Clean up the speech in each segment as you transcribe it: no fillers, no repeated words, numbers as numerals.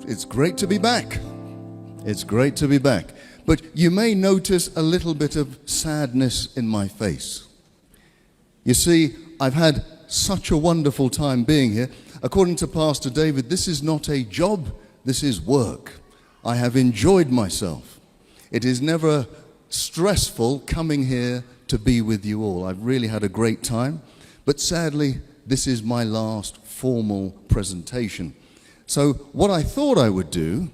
It's great to be back. It's great to be back. But you may notice a little bit of sadness in my face. You see, I've had such a wonderful time being here. According to Pastor David, this is not a job, this is work. I have enjoyed myself. It is never stressful coming here to be with you all. I've really had a great time. But sadly, this is my last formal presentation. So what I thought I would do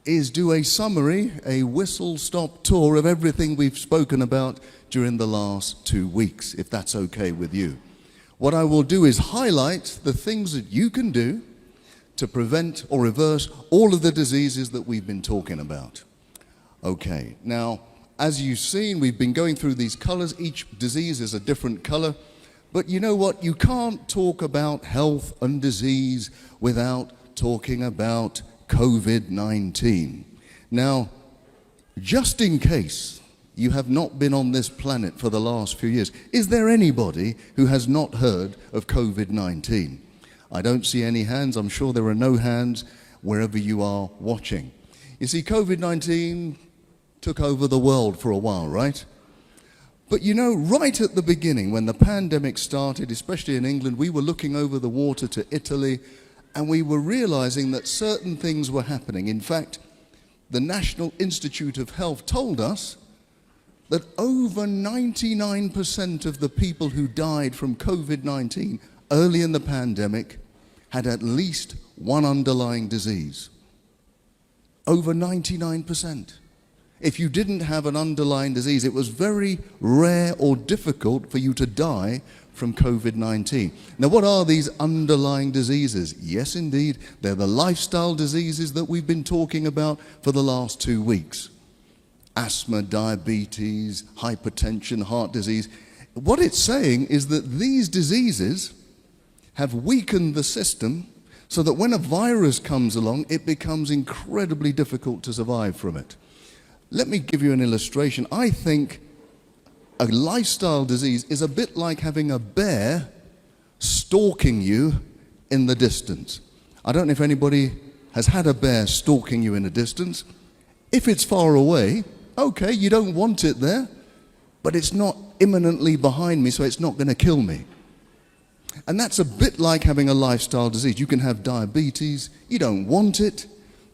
is do a summary, a whistle-stop tour of everything we've spoken about during the last 2 weeks, if that's okay with you. What I will do is highlight the things that you can do to prevent or reverse all of the diseases that we've been talking about. Okay, now, as you've seen, we've been going through these colors. Each disease is a different color. But you know what? You can't talk about health and disease without talking about COVID-19. Now, just in case you have not been on this planet for the last few years, is there anybody who has not heard of COVID-19? I don't see any hands. I'm sure there are no hands wherever you are watching. You see, COVID-19 took over the world for a while, right? But you know, right at the beginning, when the pandemic started, especially in England, we were looking over the water to Italy, and we were realizing that certain things were happening. In fact, the National Institute of Health told us that over 99% of the people who died from COVID-19 early in the pandemic had at least one underlying disease. Over 99%. If you didn't have an underlying disease, it was very rare or difficult for you to die from COVID-19. Now, what are these underlying diseases? Yes, indeed, they're the lifestyle diseases that we've been talking about for the last 2 weeks. Asthma, diabetes, hypertension, heart disease. What it's saying is that these diseases have weakened the system so that when a virus comes along, it becomes incredibly difficult to survive from it. Let me give you an illustration. I think a lifestyle disease is a bit like having a bear stalking you in the distance. I don't know if anybody has had a bear stalking you in the distance. If it's far away, okay, you don't want it there, but it's not imminently behind me, so it's not going to kill me. And that's a bit like having a lifestyle disease. You can have diabetes, you don't want it,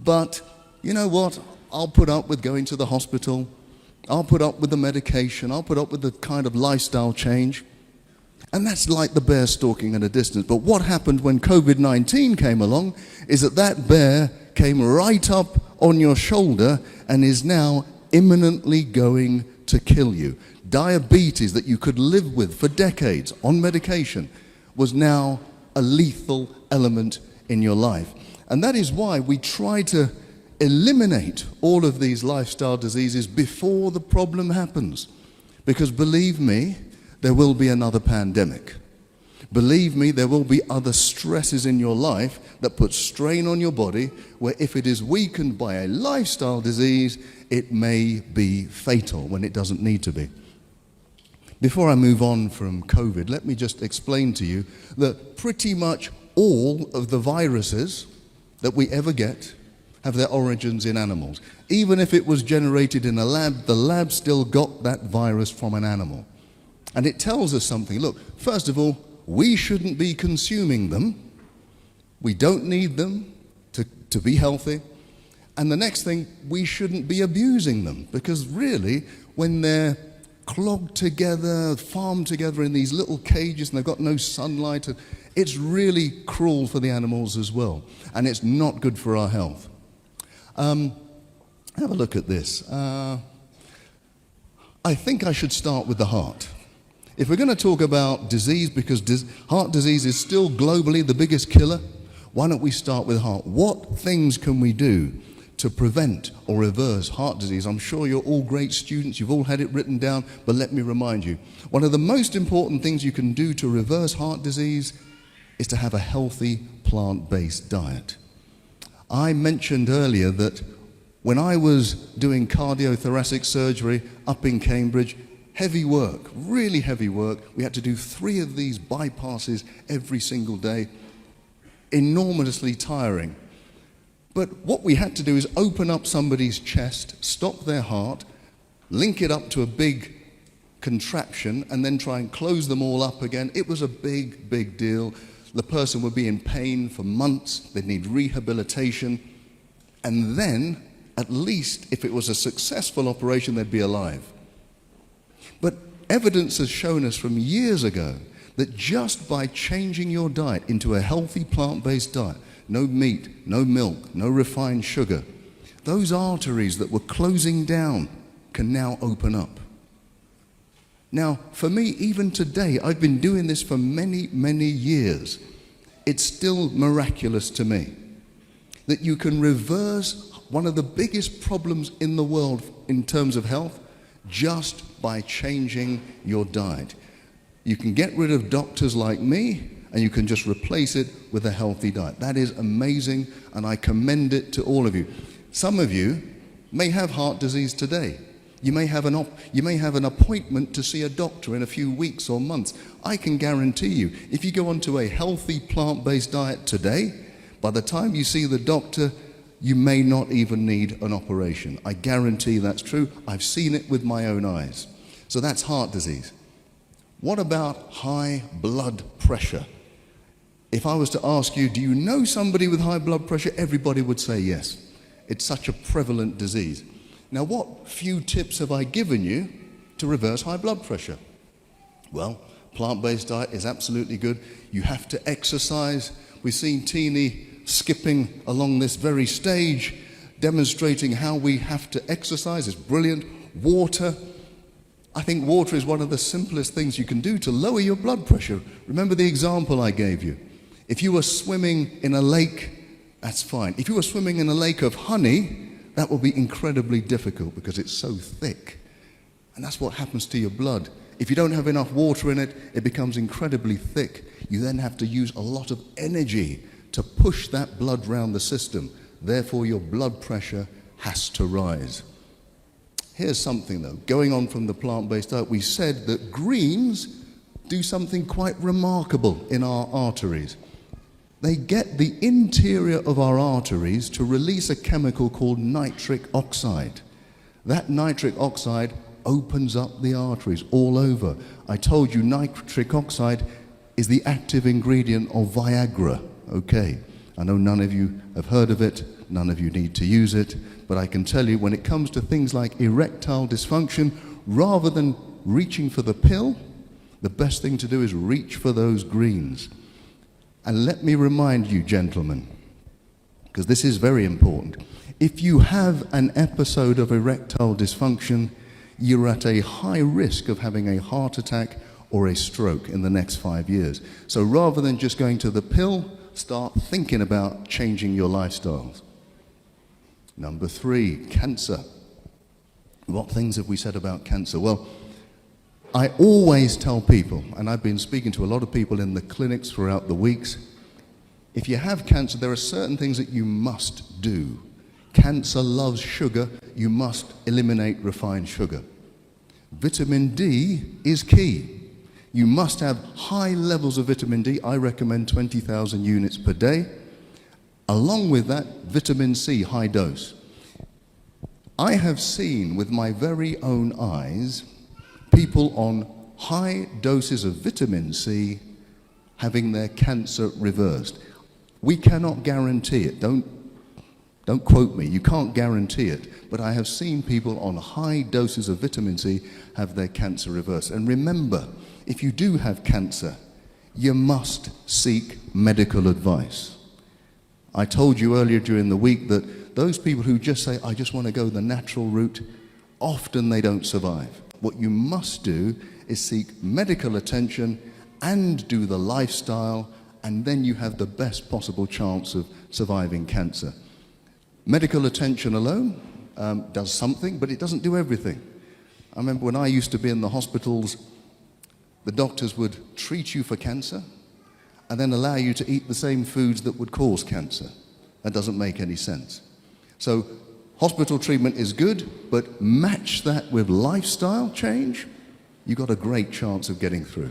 but you know what? I'll put up with going to the hospital. I'll put up with the medication. I'll put up with the kind of lifestyle change. And that's like the bear stalking at a distance. But what happened when COVID-19 came along is that that bear came right up on your shoulder and is now imminently going to kill you. Diabetes that you could live with for decades on medication was now a lethal element in your life. And that is why we try to eliminate all of these lifestyle diseases before the problem happens. Because believe me, there will be another pandemic. Believe me, there will be other stresses in your life that put strain on your body, where if it is weakened by a lifestyle disease, it may be fatal when it doesn't need to be. Before I move on from COVID, let me just explain to you that pretty much all of the viruses that we ever get have their origins in animals. Even if it was generated in a lab, the lab still got that virus from an animal. And it tells us something. Look, first of all, we shouldn't be consuming them. We don't need them to be healthy. And the next thing, we shouldn't be abusing them, because really, when they're clogged together, farmed together in these little cages and they've got no sunlight, it's really cruel for the animals as well. And it's not good for our health. Have a look at this. I think I should start with the heart. If we're going to talk about disease, because heart disease is still globally the biggest killer, why don't we start with heart? What things can we do to prevent or reverse heart disease? I'm sure you're all great students, you've all had it written down, but let me remind you, one of the most important things you can do to reverse heart disease is to have a healthy plant-based diet. I mentioned earlier that when I was doing cardiothoracic surgery up in Cambridge, heavy work, really heavy work. We had to do 3 of these bypasses every single day. Enormously tiring. But what we had to do is open up somebody's chest, stop their heart, link it up to a big contraption, and then try and close them all up again. It was a big, big deal. The person would be in pain for months. They'd need rehabilitation. And then, at least, if it was a successful operation, they'd be alive. But evidence has shown us from years ago that just by changing your diet into a healthy plant-based diet, no meat, no milk, no refined sugar, those arteries that were closing down can now open up. Now, for me, even today, I've been doing this for many, many years. It's still miraculous to me that you can reverse one of the biggest problems in the world in terms of health just by changing your diet. You can get rid of doctors like me, and you can just replace it with a healthy diet. That is amazing, and I commend it to all of you. Some of you may have heart disease today. You may have an appointment to see a doctor in a few weeks or months. I can guarantee you, if you go onto a healthy plant-based diet today, by the time you see the doctor, you may not even need an operation. I guarantee that's true. I've seen it with my own eyes. So that's heart disease. What about high blood pressure? If I was to ask you, do you know somebody with high blood pressure? Everybody would say yes. It's such a prevalent disease. Now, what few tips have I given you to reverse high blood pressure? Well, plant-based diet is absolutely good. You have to exercise. We've seen Teeny skipping along this very stage, demonstrating how we have to exercise. It's brilliant. Water. I think water is one of the simplest things you can do to lower your blood pressure. Remember the example I gave you. If you were swimming in a lake, that's fine. If you were swimming in a lake of honey, that will be incredibly difficult because it's so thick. And that's what happens to your blood. If you don't have enough water in it, it becomes incredibly thick. You then have to use a lot of energy to push that blood round the system. Therefore, your blood pressure has to rise. Here's something, though. Going on from the plant-based diet, we said that greens do something quite remarkable in our arteries. They get the interior of our arteries to release a chemical called nitric oxide. That nitric oxide opens up the arteries all over. I told you nitric oxide is the active ingredient of Viagra. Okay, I know none of you have heard of it, none of you need to use it, but I can tell you when it comes to things like erectile dysfunction, rather than reaching for the pill, the best thing to do is reach for those greens. And let me remind you, gentlemen, because this is very important, if you have an episode of erectile dysfunction, you're at a high risk of having a heart attack or a stroke in the next 5 years. So rather than just going to the pill, start thinking about changing your lifestyles. Number 3, cancer. What things have we said about cancer? Well, I always tell people, and I've been speaking to a lot of people in the clinics throughout the weeks, if you have cancer, there are certain things that you must do. Cancer loves sugar. You must eliminate refined sugar. Vitamin D is key. You must have high levels of vitamin D. I recommend 20,000 units per day. Along with that, vitamin C, high dose. I have seen with my very own eyes people on high doses of vitamin C having their cancer reversed. We cannot guarantee it. Don't quote me. You can't guarantee it. But I have seen people on high doses of vitamin C have their cancer reversed. And remember, if you do have cancer, you must seek medical advice. I told you earlier during the week that those people who just say, I just want to go the natural route, often they don't survive. What you must do is seek medical attention and do the lifestyle, and then you have the best possible chance of surviving cancer. Medical attention alone does something, but it doesn't do everything. I remember when I used to be in the hospitals, the doctors would treat you for cancer and then allow you to eat the same foods that would cause cancer. That doesn't make any sense. So hospital treatment is good, but match that with lifestyle change, you've got a great chance of getting through,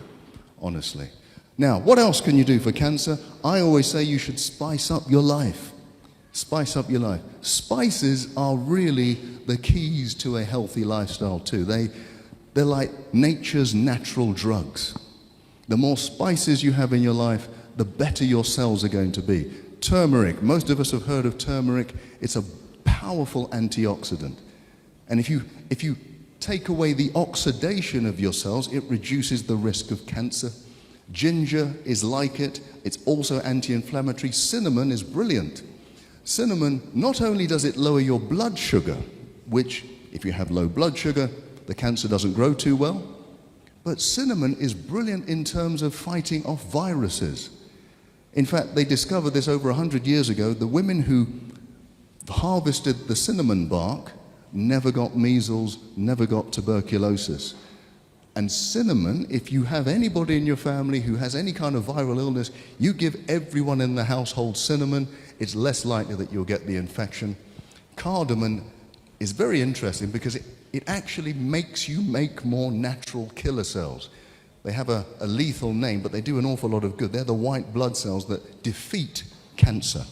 honestly. Now, what else can you do for cancer? I always say you should spice up your life. Spice up your life. Spices are really the keys to a healthy lifestyle too. They're like nature's natural drugs. The more spices you have in your life, the better your cells are going to be. Turmeric, most of us have heard of turmeric. It's a powerful antioxidant. And if you take away the oxidation of your cells, it reduces the risk of cancer. Ginger is like it. It's also anti-inflammatory. Cinnamon is brilliant. Cinnamon, not only does it lower your blood sugar, which if you have low blood sugar, the cancer doesn't grow too well, but cinnamon is brilliant in terms of fighting off viruses. In fact, they discovered this over 100 years ago. The women who harvested the cinnamon bark never got measles, never got tuberculosis. And cinnamon, if you have anybody in your family who has any kind of viral illness, you give everyone in the household cinnamon, it's less likely that you'll get the infection. Cardamom is very interesting because it actually makes you make more natural killer cells. They have a lethal name, but they do an awful lot of good. They're the white blood cells that defeat cancer.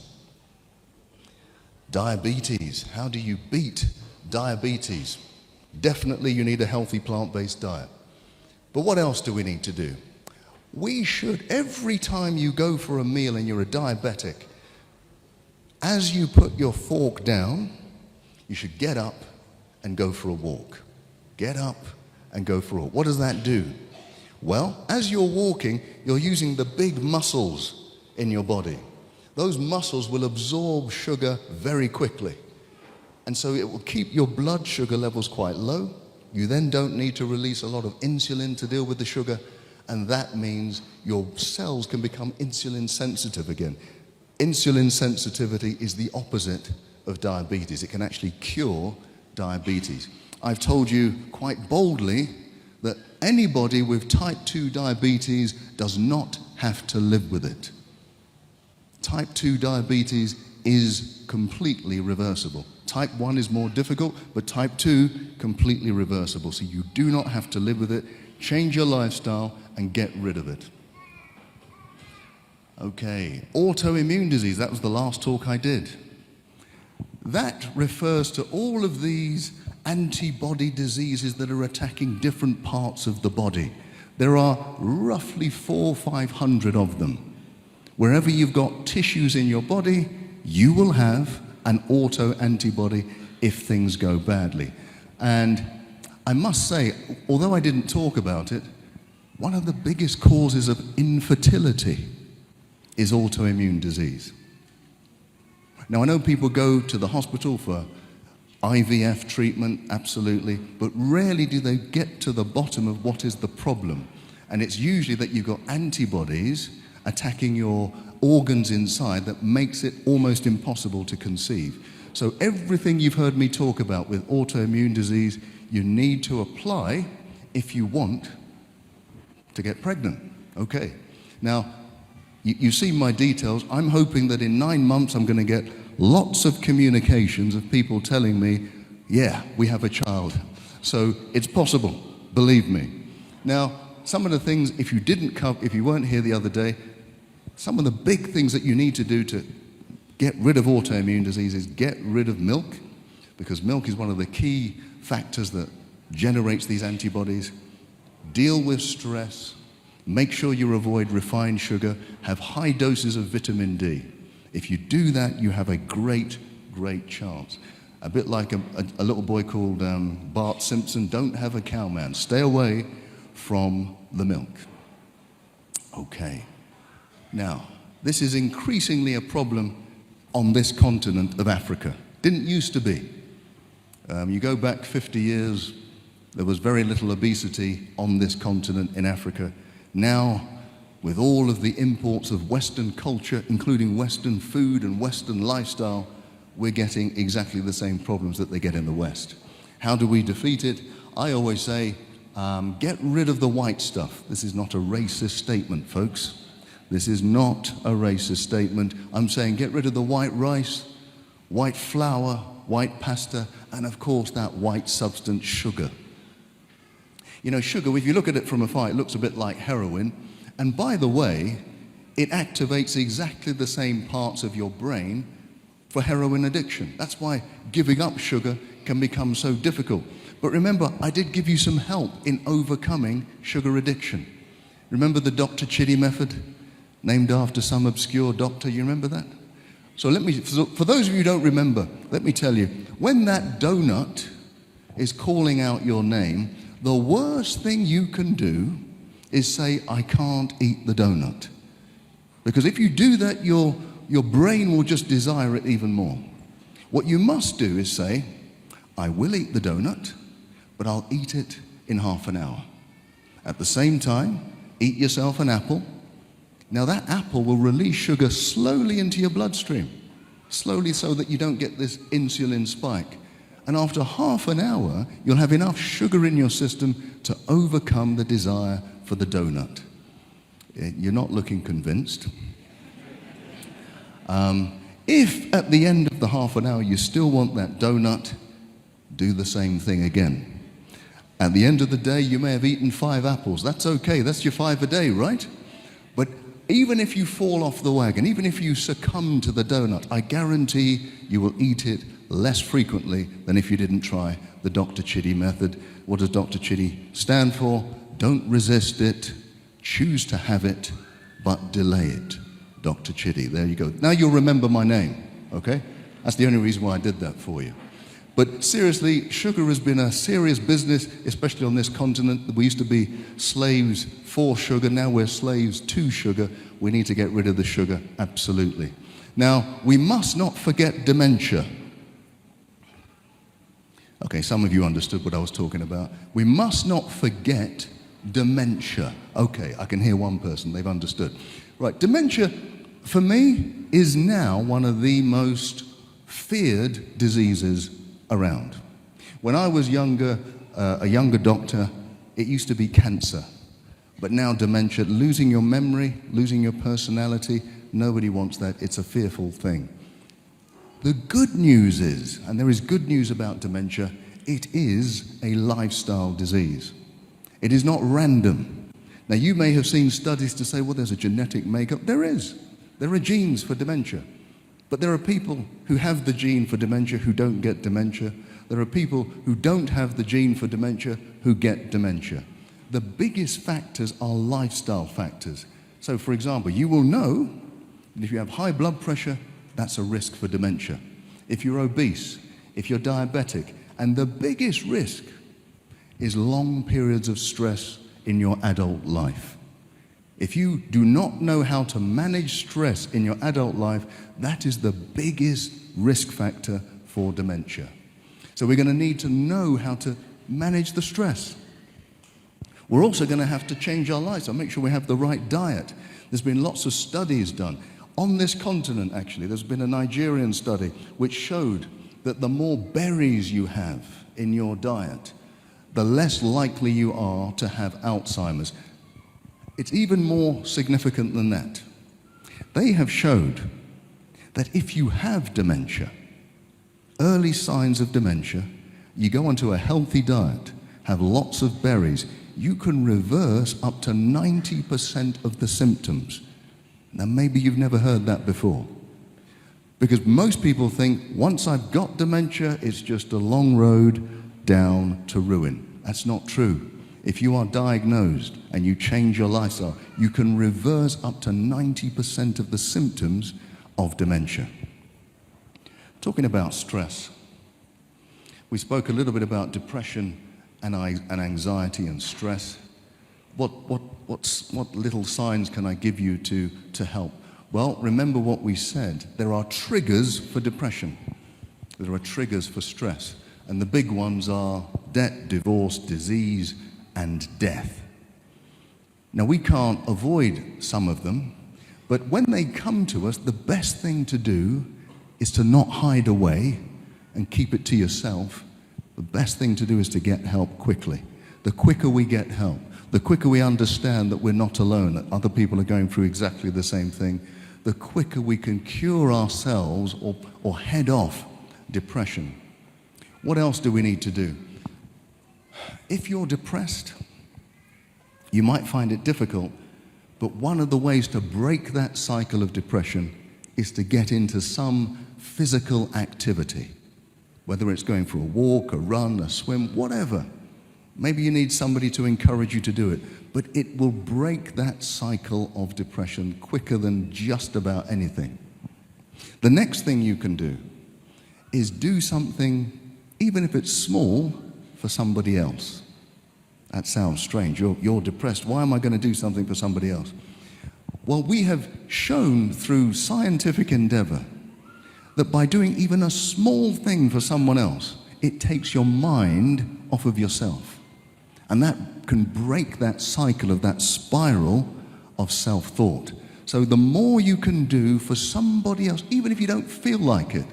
Diabetes. How do you beat diabetes? Definitely you need a healthy plant-based diet. But what else do we need to do? We should, every time you go for a meal and you're a diabetic, as you put your fork down, you should get up and go for a walk. Get up and go for a walk. What does that do? Well, as you're walking, you're using the big muscles in your body. Those muscles will absorb sugar very quickly. And so it will keep your blood sugar levels quite low. You then don't need to release a lot of insulin to deal with the sugar. And that means your cells can become insulin sensitive again. Insulin sensitivity is the opposite of diabetes. It can actually cure diabetes. I've told you quite boldly that anybody with type 2 diabetes does not have to live with it. Type 2 diabetes is completely reversible. Type 1 is more difficult, but type 2, completely reversible. So you do not have to live with it. Change your lifestyle and get rid of it. Okay, autoimmune disease, that was the last talk I did. That refers to all of these antibody diseases that are attacking different parts of the body. There are roughly 400 or 500 of them. Wherever you've got tissues in your body, you will have an autoantibody if things go badly. And I must say, although I didn't talk about it, one of the biggest causes of infertility is autoimmune disease. Now, I know people go to the hospital for IVF treatment, absolutely, but rarely do they get to the bottom of what is the problem. And it's usually that you've got antibodies attacking your organs inside that makes it almost impossible to conceive. So everything you've heard me talk about with autoimmune disease, you need to apply if you want to get pregnant. Okay. Now, you see my details. I'm hoping that in 9 months I'm going to get lots of communications of people telling me, yeah, we have a child. So it's possible, believe me. Now, some of the things, if you weren't here the other day, some of the big things that you need to do to get rid of autoimmune disease is get rid of milk, because milk is one of the key factors that generates these antibodies. Deal with stress. Make sure you avoid refined sugar. Have high doses of vitamin D. If you do that, you have a great, great chance. A bit like a little boy called Bart Simpson, don't have a cow, man. Stay away from the milk. Okay. Now, this is increasingly a problem on this continent of Africa. Didn't used to be. You go back 50 years, there was very little obesity on this continent in Africa. Now, with all of the imports of Western culture, including Western food and Western lifestyle, we're getting exactly the same problems that they get in the West. How do we defeat it? I always say, get rid of the white stuff. This is not a racist statement, folks. This is not a racist statement. I'm saying get rid of the white rice, white flour, white pasta, and of course that white substance, sugar. You know, sugar, if you look at it from afar, it looks a bit like heroin. And by the way, it activates exactly the same parts of your brain for heroin addiction. That's why giving up sugar can become so difficult. But remember, I did give you some help in overcoming sugar addiction. Remember the Dr. Chitty method, named after some obscure doctor? You remember that? So for those of you who don't remember, let me tell you, when that donut is calling out your name, the worst thing you can do is say, I can't eat the donut. Because if you do that, your brain will just desire it even more. What you must do is say, I will eat the donut, but I'll eat it in half an hour. At the same time, eat yourself an apple. Now that apple will release sugar slowly into your bloodstream, slowly, so that you don't get this insulin spike. And after half an hour, you'll have enough sugar in your system to overcome the desire for the donut. You're not looking convinced. If at the end of the half an hour you still want that donut, do the same thing again. At the end of the day, you may have eaten 5 apples. That's okay. That's your 5 a day, right? But even if you fall off the wagon, even if you succumb to the donut, I guarantee you will eat it less frequently than if you didn't try the Dr. Chitty method. What does Dr. Chitty stand for? Don't resist it, choose to have it, but delay it. Dr. Chitty, there you go. Now you'll remember my name, okay? That's the only reason why I did that for you. But seriously, sugar has been a serious business, especially on this continent. We used to be slaves for sugar, now we're slaves to sugar. We need to get rid of the sugar, absolutely. Now, we must not forget dementia. Okay, some of you understood what I was talking about. We must not forget dementia. Okay, I can hear one person, they've understood. Right, dementia, for me, is now one of the most feared diseases around. When I was younger, a younger doctor, it used to be cancer. But now dementia, losing your memory, losing your personality, nobody wants that. It's a fearful thing. The good news is, and there is good news about dementia, it is a lifestyle disease. It is not random. Now you may have seen studies to say, well, there's a genetic makeup. There is. There are genes for dementia. But there are people who have the gene for dementia who don't get dementia. There are people who don't have the gene for dementia who get dementia. The biggest factors are lifestyle factors. So for example, you will know that if you have high blood pressure, that's a risk for dementia. If you're obese, if you're diabetic, and the biggest risk is long periods of stress in your adult life. If you do not know how to manage stress in your adult life, that is the biggest risk factor for dementia. So we're going to need to know how to manage the stress. We're also going to have to change our lives and make sure we have the right diet. There's been lots of studies done. On this continent, actually, there's been a Nigerian study which showed that the more berries you have in your diet, the less likely you are to have Alzheimer's. It's even more significant than that. They have showed that if you have dementia, early signs of dementia, you go onto a healthy diet, have lots of berries, you can reverse up to 90% of the symptoms. Now maybe you've never heard that before. Because most people think, once I've got dementia, it's just a long road down to ruin. That's not true. If you are diagnosed and you change your lifestyle, you can reverse up to 90% of the symptoms of dementia. Talking about stress, we spoke a little bit about depression and anxiety and stress. What little signs can I give you to help? Well, remember what we said. There are triggers for depression. There are triggers for stress. And the big ones are debt, divorce, disease, and death. Now, we can't avoid some of them, but when they come to us, the best thing to do is to not hide away and keep it to yourself. The best thing to do is to get help quickly. The quicker we get help, the quicker we understand that we're not alone, that other people are going through exactly the same thing, the quicker we can cure ourselves or head off depression. What else do we need to do? If you're depressed, you might find it difficult, but one of the ways to break that cycle of depression is to get into some physical activity, whether it's going for a walk, a run, a swim, whatever. Maybe you need somebody to encourage you to do it, but it will break that cycle of depression quicker than just about anything. The next thing you can do is do something, even if it's small, for somebody else. That sounds strange. You're depressed. Why am I going to do something for somebody else? Well, we have shown through scientific endeavor that by doing even a small thing for someone else, it takes your mind off of yourself. And that can break that cycle of that spiral of self-thought. So the more you can do for somebody else, even if you don't feel like it,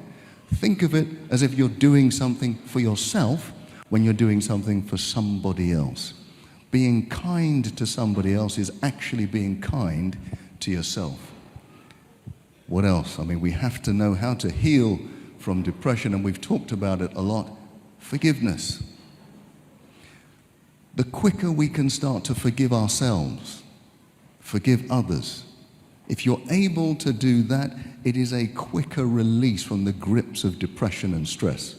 think of it as if you're doing something for yourself when you're doing something for somebody else. Being kind to somebody else is actually being kind to yourself. What else? I mean, we have to know how to heal from depression, and we've talked about it a lot. Forgiveness. The quicker we can start to forgive ourselves, forgive others, if you're able to do that, it is a quicker release from the grips of depression and stress.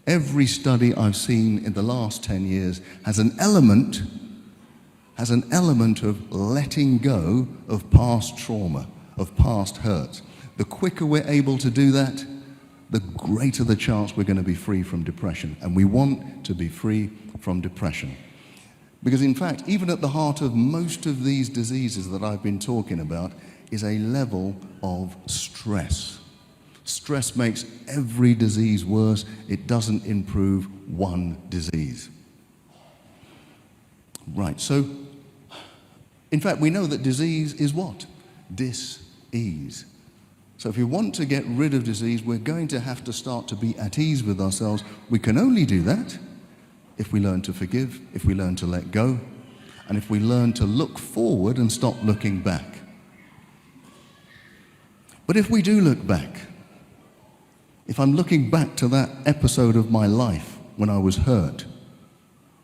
Every study I've seen in the last 10 years has an element of letting go of past trauma, of past hurts. The quicker we're able to do that, the greater the chance we're going to be free from depression. And we want to be free from depression. Because in fact, even at the heart of most of these diseases that I've been talking about is a level of stress. Stress makes every disease worse. It doesn't improve one disease. Right, so in fact, we know that disease is what? Dis-ease. So if we want to get rid of disease, we're going to have to start to be at ease with ourselves. We can only do that if we learn to forgive, if we learn to let go, and if we learn to look forward and stop looking back. But if we do look back, if I'm looking back to that episode of my life when I was hurt,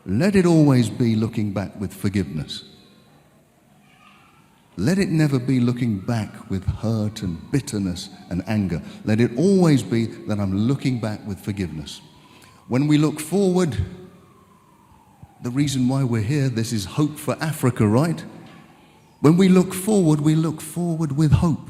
let it always be looking back with forgiveness. Let it never be looking back with hurt and bitterness and anger. Let it always be that I'm looking back with forgiveness. When we look forward, the reason why we're here, this is Hope for Africa, right? When we look forward with hope.